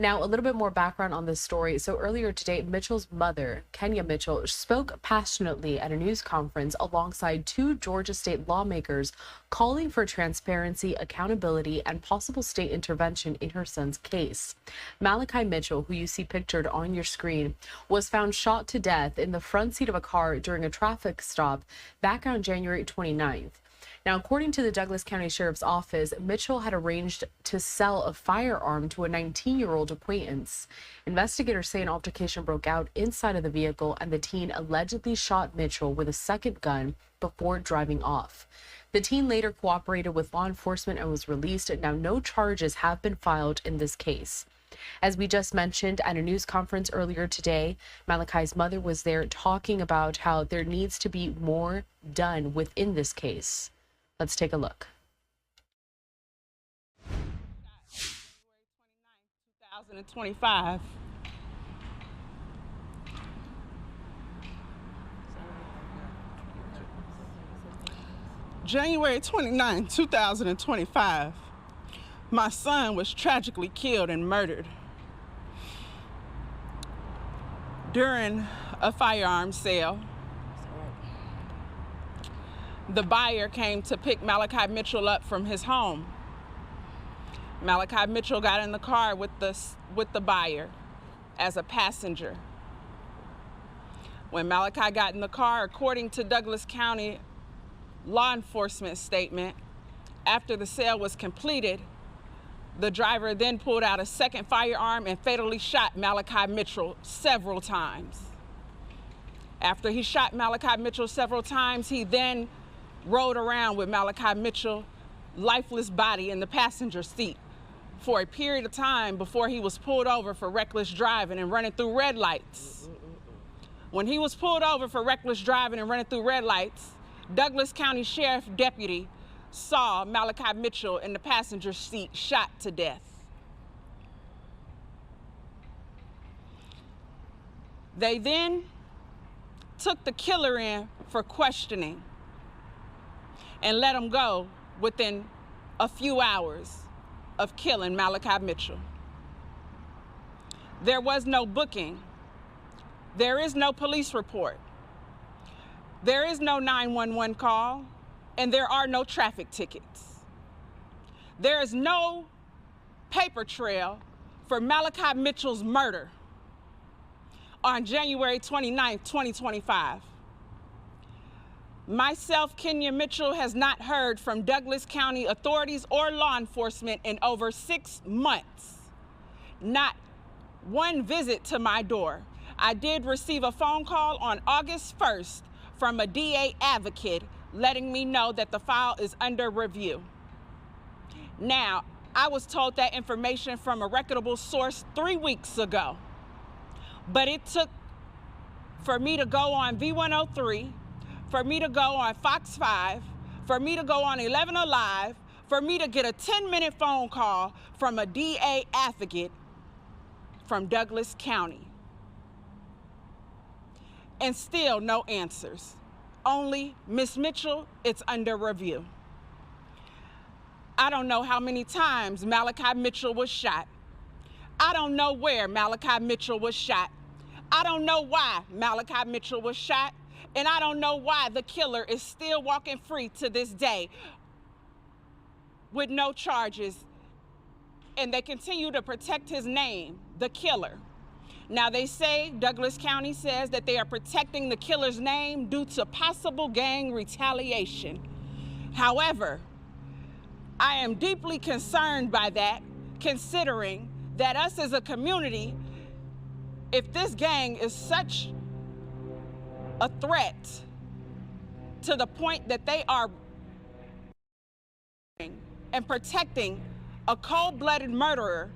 Now, a little bit more background on this story. So earlier today, Mitchell's mother, Kenya Mitchell, spoke passionately at a news conference alongside two Georgia state lawmakers, calling for transparency, accountability, and possible state intervention in her son's case. Malachi Mitchell, who you see pictured on your screen, was found shot to death in the front seat of a car during a traffic stop back on January 29th. Now, according to the Douglas County Sheriff's Office, Mitchell had arranged to sell a firearm to a 19-year-old acquaintance. Investigators say an altercation broke out inside of the vehicle, and the teen allegedly shot Mitchell with a second gun before driving off. The teen later cooperated with law enforcement and was released. Now, no charges have been filed in this case. As we just mentioned at a news conference earlier today, Malachi's mother was there talking about how there needs to be more done within this case. Let's take a look. January 29, 2025. January 29, 2025, my son was tragically killed and murdered during a firearm sale. The buyer came to pick Malachi Mitchell up from his home. Malachi Mitchell got in the car with the buyer as a passenger. When Malachi got in the car, according to Douglas County law enforcement statement, after the sale was completed, the driver then pulled out a second firearm and fatally shot Malachi Mitchell several times. After he shot Malachi Mitchell several times, he then rode around with Malachi Mitchell lifeless body in the passenger seat for a period of time before he was pulled over for reckless driving and running through red lights. When he was pulled over for reckless driving and running through red lights, Douglas County Sheriff deputy saw Malachi Mitchell in the passenger seat shot to death. They then took the killer in for questioning and let him go within a few hours of killing Malachi Mitchell. There was no booking. There is no police report. There is no 911 call, and there are no traffic tickets. There is no paper trail for Malachi Mitchell's murder on January 29, 2025. Myself, Kenya Mitchell, has not heard from Douglas County authorities or law enforcement in over 6 months. Not one visit to my door. I did receive a phone call on August 1st from a DA advocate letting me know that the file is under review. Now, I was told that information from a reputable source 3 weeks ago, but it took for me to go on V103, for me to go on Fox 5, for me to go on 11 Alive, for me to get a 10-minute phone call from a DA advocate from Douglas County. And still no answers. Only, Miss Mitchell, it's under review. I don't know how many times Malachi Mitchell was shot. I don't know where Malachi Mitchell was shot. I don't know why Malachi Mitchell was shot. And I don't know why the killer is still walking free to this day with no charges. And they continue to protect his name, the killer. Now they say, Douglas County says that they are protecting the killer's name due to possible gang retaliation. However, I am deeply concerned by that, considering that us as a community, if this gang is such a threat to the point that they are and protecting a cold-blooded murderer,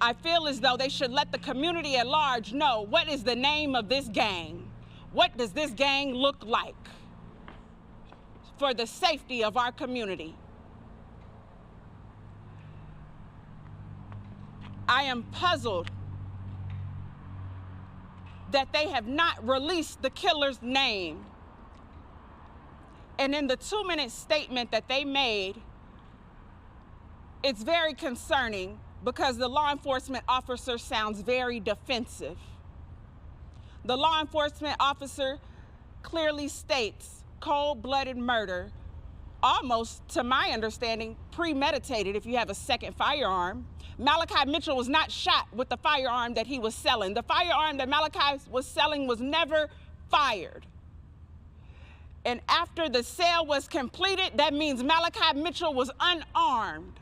I feel as though they should let the community at large know what is the name of this gang. What does this gang look like for the safety of our community? I am puzzled that they have not released the killer's name. And in the 2-minute statement that they made, it's very concerning because the law enforcement officer sounds very defensive. The law enforcement officer clearly states cold-blooded murder, almost, to my understanding, premeditated if you have a second firearm. Malachi Mitchell was not shot with the firearm that he was selling. The firearm that Malachi was selling was never fired. And after the sale was completed, that means Malachi Mitchell was unarmed.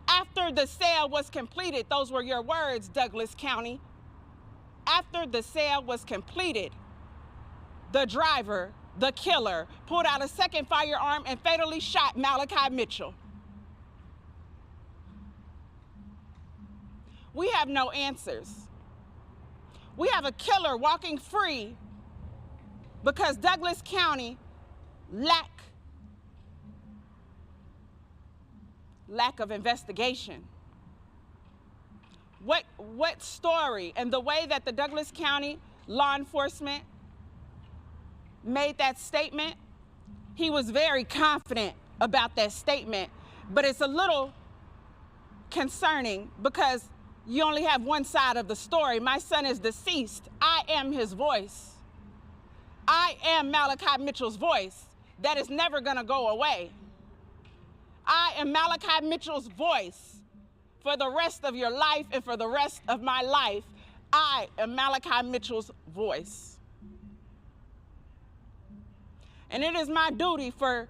After the sale was completed, those were your words, Douglas County. After the sale was completed, the driver, the killer, pulled out a second firearm and fatally shot Malachi Mitchell. We have no answers. We have a killer walking free because Douglas County lack of investigation. What story, and the way that the Douglas County law enforcement made that statement, he was very confident about that statement, but it's a little concerning because you only have one side of the story. My son is deceased. I am his voice. I am Malachi Mitchell's voice. That is never gonna go away. I am Malachi Mitchell's voice for the rest of your life and for the rest of my life. I am Malachi Mitchell's voice. And it is my duty for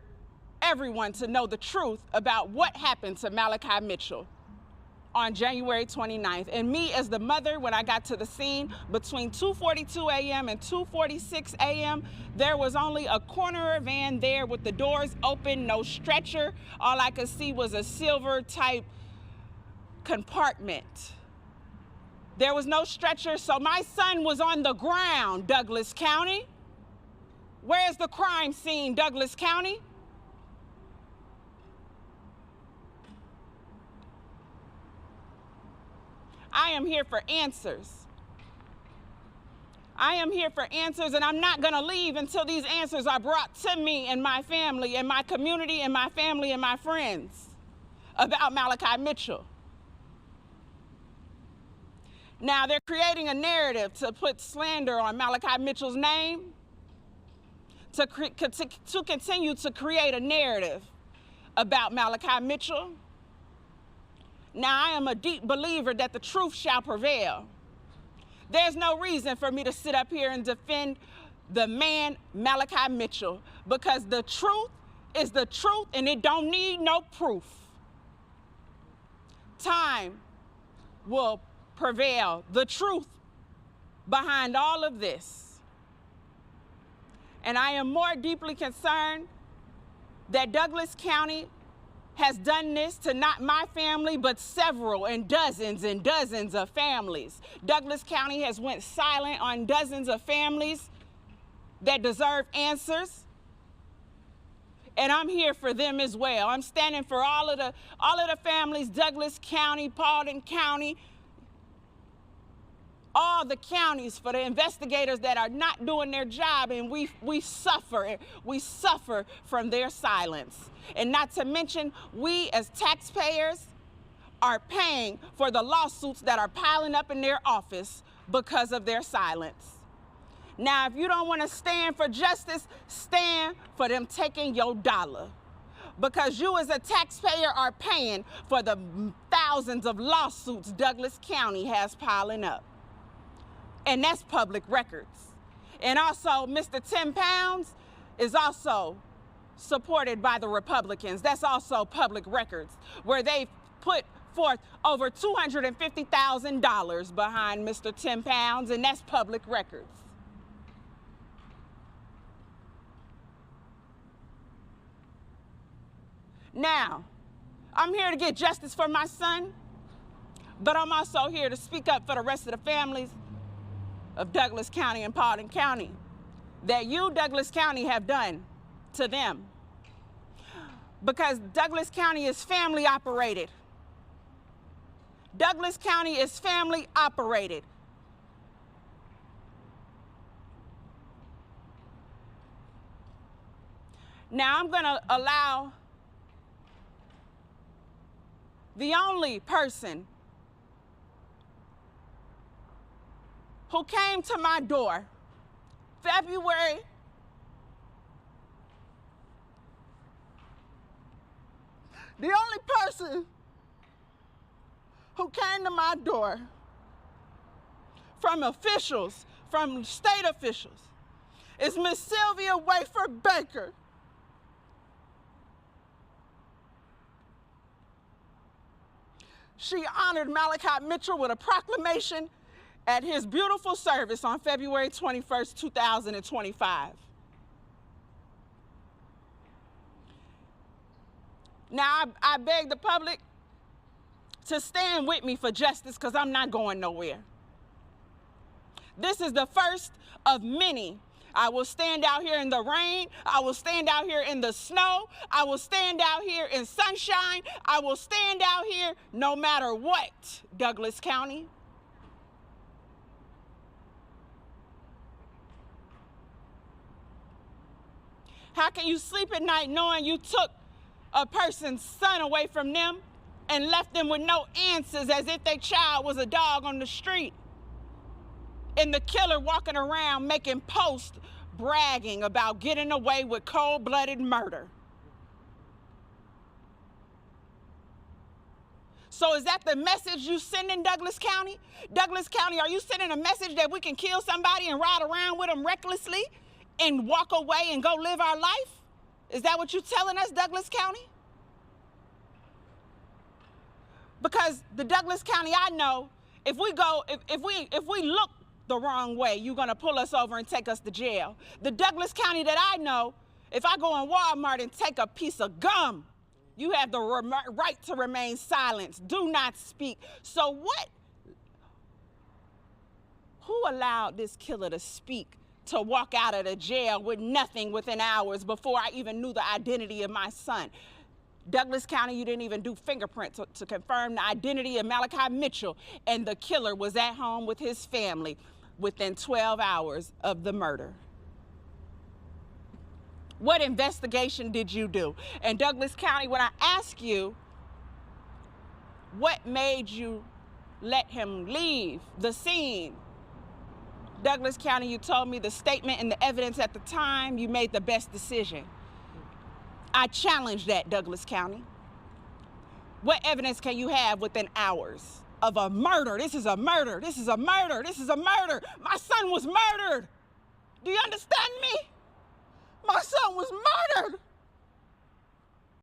everyone to know the truth about what happened to Malachi Mitchell on January 29th. And me as the mother, when I got to the scene between 2:42 a.m. and 2:46 a.m., there was only a corner van there with the doors open, no stretcher. All I could see was a silver type compartment. There was no stretcher, so my son was on the ground, Douglas County. Where's the crime scene, Douglas County? I am here for answers. I am here for answers, and I'm not gonna leave until these answers are brought to me and my family and my community and my family and my friends about Malachi Mitchell. Now, they're creating a narrative to put slander on Malachi Mitchell's name, to continue to create a narrative about Malachi Mitchell. Now, I am a deep believer that the truth shall prevail. There's no reason for me to sit up here and defend the man, Malachi Mitchell, because the truth is the truth and it don't need no proof. Time will prevail, the truth behind all of this. And I am more deeply concerned that Douglas County has done this to not my family, but several and dozens of families. Douglas County has went silent on dozens of families that deserve answers. And I'm here for them as well. I'm standing for all of the families, Douglas County, Paulding County, all the counties, for the investigators that are not doing their job, and we suffer from their silence. And not to mention, we as taxpayers are paying for the lawsuits that are piling up in their office because of their silence. Now, if you don't want to stand for justice, stand for them taking your dollar, because you as a taxpayer are paying for the thousands of lawsuits Douglas County has piling up. And that's public records. And also, Mr. 10 Pounds is also supported by the Republicans. That's also public records, where they've put forth over $250,000 behind Mr. 10 Pounds, and that's public records. Now, I'm here to get justice for my son, but I'm also here to speak up for the rest of the families of Douglas County and Paulding County that you, Douglas County, have done to them. Because Douglas County is family operated. Douglas County is family operated. Now I'm going to allow The only person who came to my door February 'February from officials, from state officials, is Miss Sylvia Wafer Baker. She honored Malachi Mitchell with a proclamation at his beautiful service on February 21st, 2025. Now, I beg the public to stand with me for justice, because I'm not going nowhere. This is the first of many. I will stand out here in the rain. I will stand out here in the snow. I will stand out here in sunshine. I will stand out here no matter what, Douglas County. How can you sleep at night knowing you took a person's son away from them and left them with no answers, as if their child was a dog on the street? And the killer walking around making posts bragging about getting away with cold-blooded murder. So is that the message you send in Douglas County? Douglas County, are you sending a message that we can kill somebody and ride around with them recklessly and walk away and go live our life? Is that what you're telling us, Douglas County? Because the Douglas County I know, if we look the wrong way, you're gonna pull us over and take us to jail. The Douglas County that I know, if I go in Walmart and take a piece of gum, you have the right to remain silent. Do not speak. So who allowed this killer to speak, to walk out of the jail with nothing within hours before I even knew the identity of my son? Douglas County, you didn't even do fingerprints to confirm the identity of Malachi Mitchell, and the killer was at home with his family within 12 hours of the murder. What investigation did you do? And Douglas County, when I ask you, what made you let him leave the scene? Douglas County, you told me the statement and the evidence at the time, you made the best decision. I challenge that, Douglas County. What evidence can you have within hours of a murder? This is a murder. This is a murder. This is a murder. My son was murdered. Do you understand me? My son was murdered.